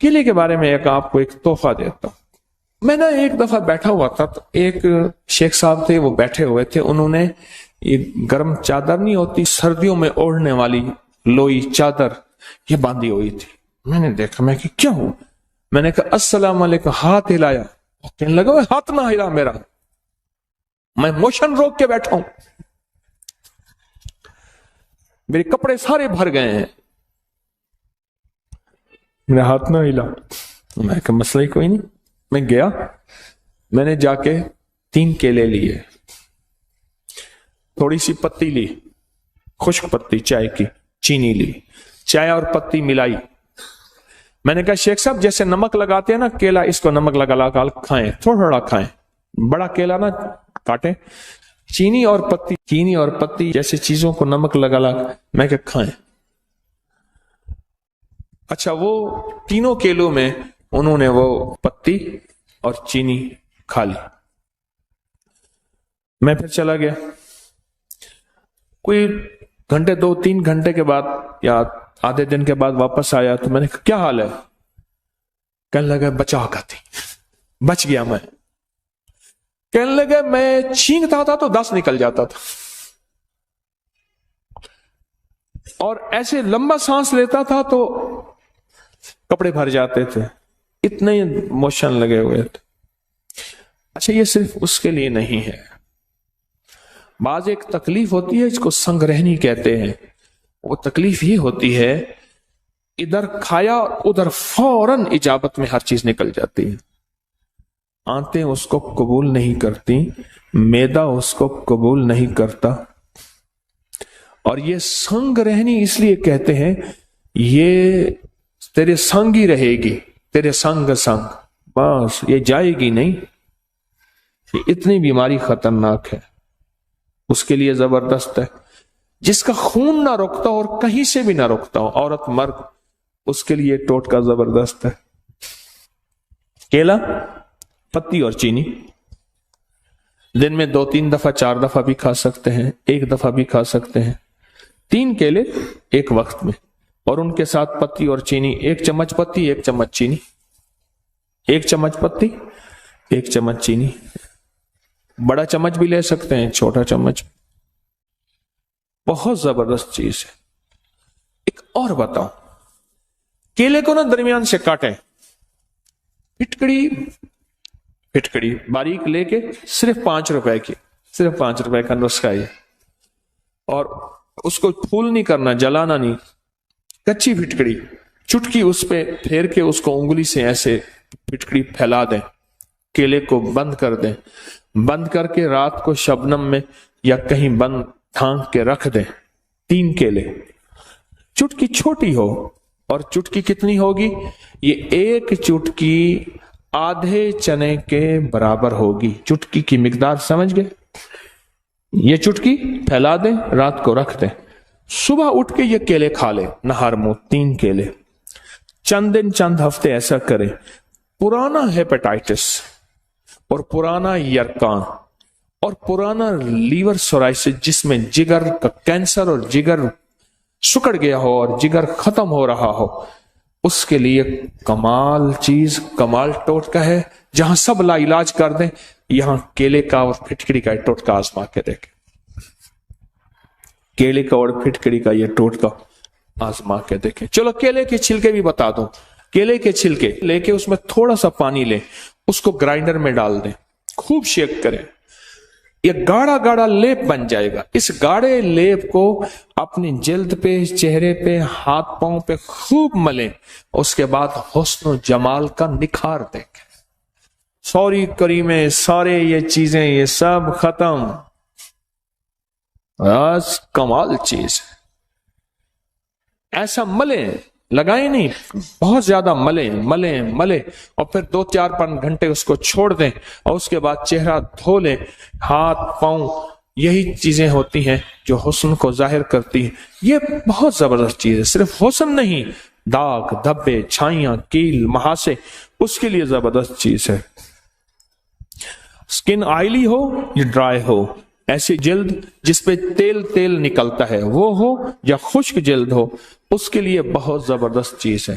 کیلے کے بارے میں آپ کو ایک تحفہ دیتا ہوں. میں نے ایک دفعہ بیٹھا ہوا تھا تو ایک شیخ صاحب تھے، وہ بیٹھے ہوئے تھے، انہوں نے یہ گرم چادر نہیں ہوتی سردیوں میں اوڑھنے والی لوئی چادر یہ باندھی ہوئی تھی. میں نے دیکھا، میں کہ کیا ہوا؟ میں نے کہا السلام علیکم، ہاتھ ہلایا. کہنے لگا ہاتھ نہ ہلا میرا، میں موشن روک کے بیٹھا ہوں، میرے کپڑے سارے بھر گئے ہیں، میرا ہاتھ نہ ہلا. میں کہا مسئلہ ہی کوئی نہیں. میں گیا، میں نے جا کے 3 کیلے لیے، تھوڑی سی پتی لی، خشک پتی چائے کی، چینی لی، چائے اور پتی ملائی. میں نے کہا شیخ صاحب جیسے نمک لگاتے ہیں نا کیلا، اس کو نمک لگا لگا کھائیں، تھوڑا تھوڑا کھائیں، بڑا کیلا نہ کاٹیں. چینی اور پتی جیسے چیزوں کو نمک لگا لگا میں کہ کھائیں. اچھا، وہ تینوں کیلوں میں انہوں نے وہ پتی اور چینی کھا لی. میں پھر چلا گیا. کوئی گھنٹے 2-3 گھنٹے کے بعد یا آدھے دن کے بعد واپس آیا تو میں نے کہا کیا حال ہے؟ کہنے لگا بچا کھاتی، بچ گیا میں. کہنے لگا میں چھینکتا تھا تو 10 نکل جاتا تھا، اور ایسے لمبا سانس لیتا تھا تو کپڑے بھر جاتے تھے، اتنے موشن لگے ہوئے تھے. اچھا، یہ صرف اس کے لیے نہیں ہے. بعض ایک تکلیف ہوتی ہے، اس کو سنگ رہنی کہتے ہیں. وہ تکلیف یہ ہوتی ہے ادھر کھایا ادھر فوراً اجابت میں ہر چیز نکل جاتی ہے. آنتیں اس کو قبول نہیں کرتی، معدہ اس کو قبول نہیں کرتا. اور یہ سنگ رہنی اس لیے کہتے ہیں، یہ تیرے سنگ ہی رہے گی، تیرے سنگ، بس یہ جائے گی نہیں. یہ اتنی بیماری خطرناک ہے، اس کے لیے زبردست ہے. جس کا خون نہ رکتا اور کہیں سے بھی نہ رکتا ہو، عورت مرد، اس کے لیے ٹوٹکا زبردست ہے. کیلا، پتی اور چینی دن میں 2-3 دفعہ 4 دفعہ بھی کھا سکتے ہیں، 1 دفعہ بھی کھا سکتے ہیں. 3 کیلے ایک وقت میں، اور ان کے ساتھ پتی اور چینی، 1 چمچ پتی 1 چمچ چینی، 1 چمچ پتی 1 چمچ چینی. بڑا چمچ بھی لے سکتے ہیں، چھوٹا چمچ. بہت زبردست چیز ہے. ایک اور بتاؤں، کیلے کو نا درمیان سے کاٹیں، پھٹکڑی باریک لے کے، صرف 5 روپے کی، صرف 5 روپے کا نسخہ ہے. اور اس کو پھول نہیں کرنا، جلانا نہیں، کچی پھٹکڑی، چٹکی اس پہ پھیر کے اس کو انگلی سے ایسے پھٹکڑی پھیلا دیں. کیلے کو بند کر دیں، بند کر کے رات کو شبنم میں یا کہیں بند ڈھانک کے رکھ دیں. 3 کیلے، چٹکی چھوٹی ہو، اور چٹکی کتنی ہوگی؟ یہ 1 چٹکی آدھے چنے کے برابر ہوگی. چٹکی کی مقدار سمجھ گئے؟ یہ چٹکی پھیلا دیں، رات کو رکھ دیں، صبح اٹھ کے یہ کیلے کھا لیں نہار منہ. 3 کیلے، چند دن چند ہفتے ایسا کریں. پرانا ہیپیٹائٹس اور پرانا یرکان اور پرانا لیور سورائسس، جس میں جگر کا کینسر اور جگر سکڑ گیا ہو اور جگر ختم ہو رہا ہو، اس کے لیے کمال چیز، کمال ٹوٹکا ہے. جہاں سب لا علاج کر دیں، یہاں کیلے کا اور پھٹکڑی کا ٹوٹکا آزما کے دیکھیں. کیلے کا اور پھٹکڑی کا یہ ٹوٹکا آزما کے دیکھیں. چلو کیلے کے چھلکے بھی بتا دوں. کیلے کے چھلکے لے کے اس میں تھوڑا سا پانی لیں، اس کو گرائنڈر میں ڈال دیں، خوب شیک کریں. یہ گاڑا گاڑا لیپ بن جائے گا. اس گاڑے لیپ کو اپنی جلد پہ، چہرے پہ، ہاتھ پاؤں پہ خوب ملیں. اس کے بعد حسن و جمال کا نکھار دیکھیں. سوری کریمیں، سارے یہ چیزیں، یہ سب ختم. بس کمال چیز. ایسا ملیں، لگائیں نہیں، بہت زیادہ ملیں، اور پھر 2-4 گھنٹے اس کو چھوڑ دیں، اور اس کے بعد چہرہ دھو لیں. ہاتھ پاؤں، یہی چیزیں ہوتی ہیں جو حسن کو ظاہر کرتی ہیں. یہ بہت زبردست چیز ہے. صرف حسن نہیں، داغ، دھبے، چھائیاں، کیل، مہاسے، اس کے لیے زبردست چیز ہے. سکن آئلی ہو یا ڈرائی ہو، ایسی جلد جس پہ تیل نکلتا ہے وہ ہو، یا خشک جلد ہو، اس کے لیے بہت زبردست چیز ہے.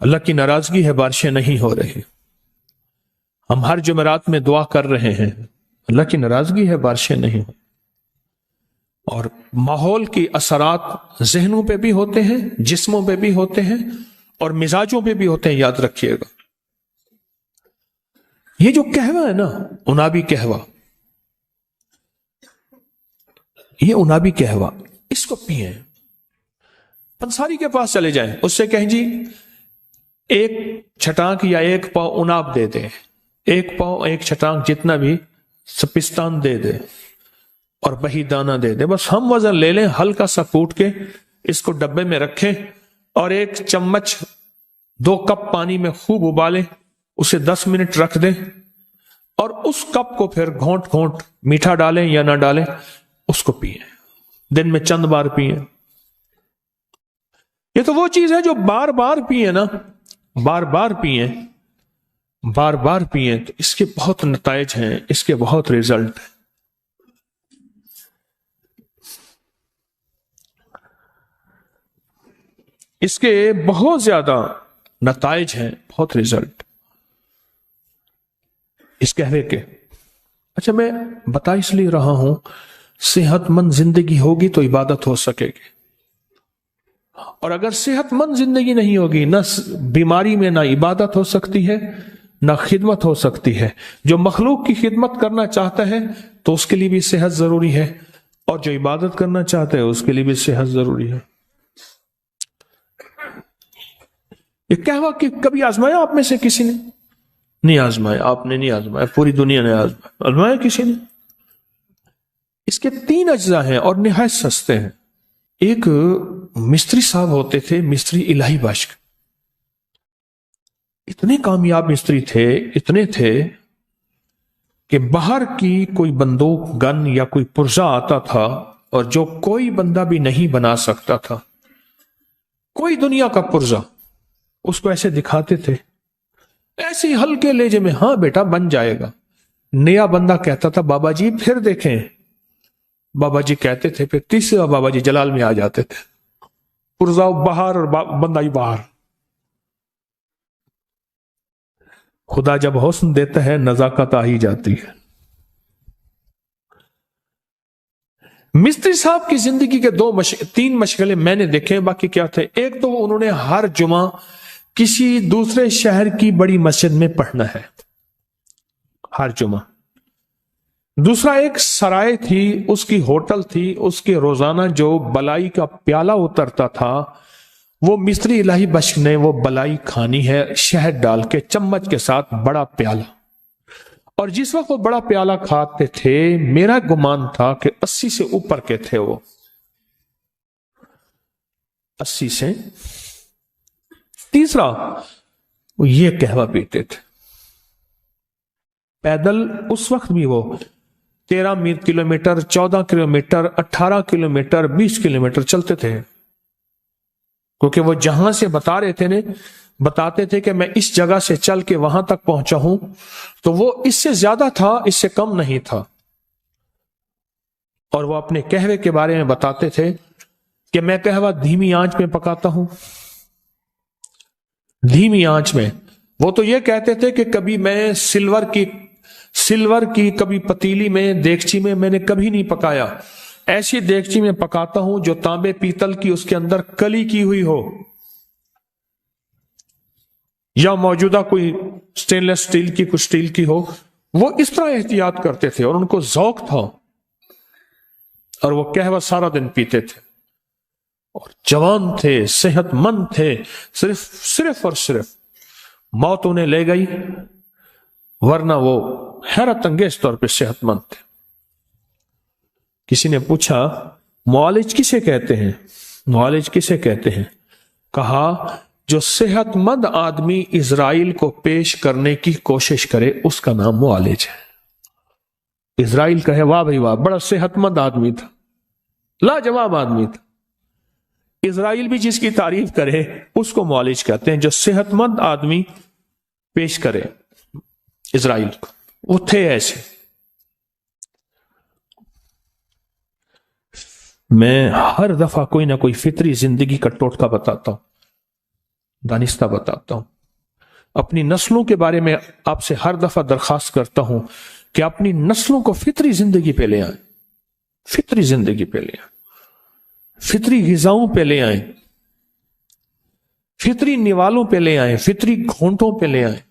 اللہ کی ناراضگی ہے، بارشیں نہیں ہو رہی. ہم ہر جمعرات میں دعا کر رہے ہیں، اللہ کی ناراضگی ہے، بارشیں نہیں ہو. اور ماحول کی اثرات ذہنوں پہ بھی ہوتے ہیں، جسموں پہ بھی ہوتے ہیں، اور مزاجوں پہ بھی ہوتے ہیں، یاد رکھیے گا. یہ جو قہوہ ہے نا، انابی قہوہ، یہ انابی قہوہ، اس کو پیئیں. پنساری کے پاس چلے جائیں، اس سے کہیں جی ایک چھٹانک یا ایک پاؤ اناب دے دے، ایک پاؤ ایک چھٹانک جتنا بھی سپستان دے دے، اور بہی دانہ دے دے. بس ہم وزن لے لیں، ہلکا سا کوٹ کے اس کو ڈبے میں رکھیں، اور 1 چمچ 2 کپ پانی میں خوب ابالیں، اسے 10 منٹ رکھ دیں، اور اس کپ کو پھر گھونٹ گھونٹ میٹھا ڈالیں یا نہ ڈالیں اس کو پیئیں. دن میں چند بار پیئیں. یہ تو وہ چیز ہے جو بار بار پیئیں نا، بار بار پیئیں، بار بار پیئیں، تو اس کے بہت نتائج ہیں، اس کے بہت ریزلٹ ہیں. اس کے بہت زیادہ نتائج ہیں، بہت ریزلٹ اس قہوے کے. اچھا، میں بتا اس لیے رہا ہوں، صحت مند زندگی ہوگی تو عبادت ہو سکے گی، اور اگر صحت مند زندگی نہیں ہوگی، نہ بیماری میں نہ عبادت ہو سکتی ہے، نہ خدمت ہو سکتی ہے. جو مخلوق کی خدمت کرنا چاہتا ہے تو اس کے لیے بھی صحت ضروری ہے، اور جو عبادت کرنا چاہتا ہے اس کے لیے بھی صحت ضروری ہے. یہ قہوہ کہ کبھی آزمایا آپ میں سے کسی نے؟ نہیں آزمایا، آپ نے نہیں آزمایا، پوری دنیا نے آزمایا کسی نے؟ اس کے 3 اجزاء ہیں اور نہایت سستے ہیں. ایک مستری صاحب ہوتے تھے، مستری الہی بخش، اتنے کامیاب مستری تھے، اتنے تھے کہ باہر کی کوئی بندوق، گن یا کوئی پرزہ آتا تھا، اور جو کوئی بندہ بھی نہیں بنا سکتا تھا، کوئی دنیا کا پرزہ، اس کو ایسے دکھاتے تھے، ایسے ہلکے لہجے میں، ہاں بیٹا بن جائے گا. نیا بندہ کہتا تھا بابا جی پھر دیکھیں، بابا جی کہتے تھے، پھر تیسرا بابا جی جلال میں آ جاتے تھے، پرزا باہر اور بندہ ہی باہر. خدا جب حسن دیتا ہے نزاکت آ ہی جاتی ہے. مستری صاحب کی زندگی کے 3 مشغلے میں نے دیکھے، باقی کیا تھے؟ ایک تو انہوں نے ہر جمعہ کسی دوسرے شہر کی بڑی مسجد میں پڑھنا ہے، ہر جمعہ. دوسرا ایک سرائے تھی، اس کی ہوٹل تھی، اس کے روزانہ جو بلائی کا پیالہ اترتا تھا، وہ مستری الہی بخش نے وہ بلائی کھانی ہے، شہد ڈال کے چمچ کے ساتھ، بڑا پیالہ. اور جس وقت وہ بڑا پیالہ کھاتے تھے، میرا گمان تھا کہ 80 سے اوپر کے تھے، وہ 80 سے. تیسرا، وہ یہ قہوہ پیتے تھے پیدل. اس وقت بھی وہ 13 کلومیٹر، 14 کلومیٹر، 18 کلومیٹر، 20 کلومیٹر چلتے تھے، کیونکہ وہ جہاں سے بتاتے تھے کہ میں اس جگہ سے چل کے وہاں تک پہنچا ہوں، تو وہ اس سے زیادہ تھا، اس سے کم نہیں تھا. اور وہ اپنے قہوے کے بارے میں بتاتے تھے کہ میں قہوہ دھیمی آنچ میں پکاتا ہوں، دھیمی آنچ میں. وہ تو یہ کہتے تھے کہ کبھی میں سلور کی کبھی پتیلی میں، دیگچی میں نے کبھی نہیں پکایا، ایسی دیگچی میں پکاتا ہوں جو تانبے پیتل کی، اس کے اندر کلی کی ہوئی ہو، یا موجودہ کوئی سٹینلیس سٹیل کی، کچھ سٹیل کی ہو. وہ اس طرح احتیاط کرتے تھے، اور ان کو ذوق تھا، اور وہ قہوہ سارا دن پیتے تھے، اور جوان تھے، صحت مند تھے. صرف اور صرف موت انہیں لے گئی، ورنہ وہ حیرت انگیز طور پہ صحت مند تھے. کسی نے پوچھا معالج کسے کہتے ہیں؟ معالج کسے کہتے ہیں؟ کہا جو صحت مند آدمی اسرائیل کو پیش کرنے کی کوشش کرے، اس کا نام معالج ہے. اسرائیل کہے واہ بھائی واہ، بڑا صحت مند آدمی تھا، لاجواب آدمی تھا. اسرائیل بھی جس کی تعریف کرے اس کو معالج کہتے ہیں، جو صحت مند آدمی پیش کرے اسرائیل کو. وہ تھے ایسے. میں ہر دفعہ کوئی نہ کوئی فطری زندگی کا ٹوٹکا بتاتا ہوں. دانستہ بتاتا ہوں. اپنی نسلوں کے بارے میں آپ سے ہر دفعہ درخواست کرتا ہوں کہ اپنی نسلوں کو فطری زندگی پہ لے آئیں، فطری زندگی پہ لے آئیں، فطری غذاؤں پہ لے آئیں، فطری نوالوں پہ لے آئیں، فطری گھونٹوں پہ لے آئیں.